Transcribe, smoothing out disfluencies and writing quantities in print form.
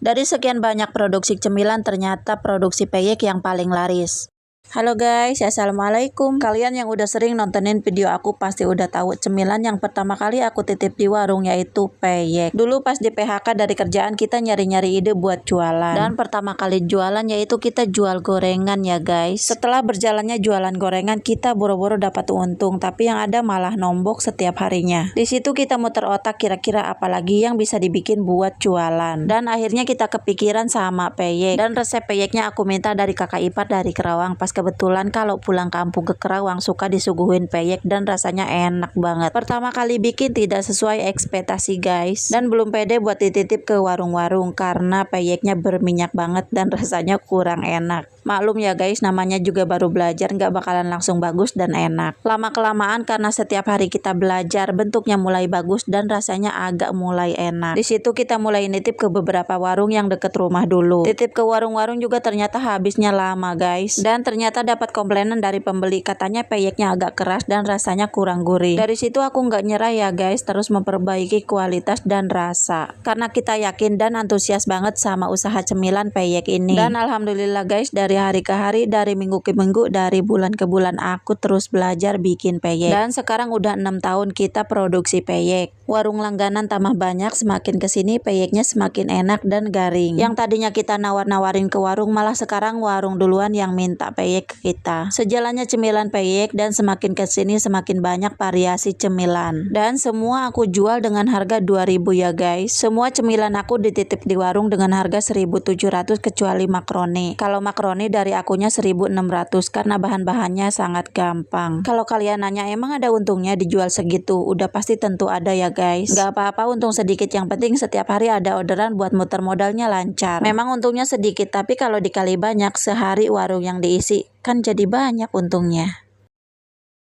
Dari sekian banyak produksi cemilan, ternyata produksi peyek yang paling laris. Halo guys, assalamualaikum. Kalian yang udah sering nontonin video aku pasti udah tahu cemilan yang pertama kali aku titip di warung yaitu peyek. Dulu pas di PHK dari kerjaan kita nyari-nyari ide buat jualan. Dan pertama kali jualan yaitu kita jual gorengan ya guys. Setelah berjalannya jualan gorengan, kita boro-boro dapat untung, tapi yang ada malah nombok setiap harinya. Di situ kita muter otak kira-kira apalagi yang bisa dibikin buat jualan. Dan akhirnya kita kepikiran sama peyek. Dan resep peyeknya aku minta dari kakak ipar dari Kerawang. Pas kebetulan kalau pulang kampung ke Kerawang suka disuguhin peyek dan rasanya enak banget. Pertama kali bikin tidak sesuai ekspektasi guys, dan belum pede buat dititip ke warung-warung karena peyeknya berminyak banget dan rasanya kurang enak. Maklum ya guys, namanya juga baru belajar, nggak bakalan langsung bagus dan enak. Lama-kelamaan karena setiap hari kita belajar, bentuknya mulai bagus dan rasanya agak mulai enak. Di situ kita mulai nitip ke beberapa warung yang deket rumah dulu. Titip ke warung-warung juga ternyata habisnya lama guys, dan ternyata dapat komplainan dari pembeli, katanya peyeknya agak keras dan rasanya kurang gurih. Dari situ aku nggak nyerah ya guys, terus memperbaiki kualitas dan rasa karena kita yakin dan antusias banget sama usaha cemilan peyek ini. Dan alhamdulillah guys, dari hari ke hari, dari minggu ke minggu, dari bulan ke bulan aku terus belajar bikin peyek. Dan sekarang udah 6 tahun kita produksi peyek. Warung langganan tambah banyak, semakin kesini peyeknya semakin enak dan garing. Yang tadinya kita nawar-nawarin ke warung, malah sekarang warung duluan yang minta peyek ke kita. Sejalannya cemilan peyek dan semakin kesini semakin banyak variasi cemilan. Dan semua aku jual dengan harga 2.000 ya guys. Semua cemilan aku dititip di warung dengan harga 1.700 kecuali makroni. Kalau makroni dari akunya 1.600 karena bahan-bahannya sangat gampang. Kalau kalian nanya emang ada untungnya dijual segitu, udah pasti tentu ada ya guys. Gak apa-apa untung sedikit, yang penting setiap hari ada orderan buat muter modalnya lancar. Memang untungnya sedikit, tapi kalau dikali banyak sehari warung yang diisi kan jadi banyak untungnya.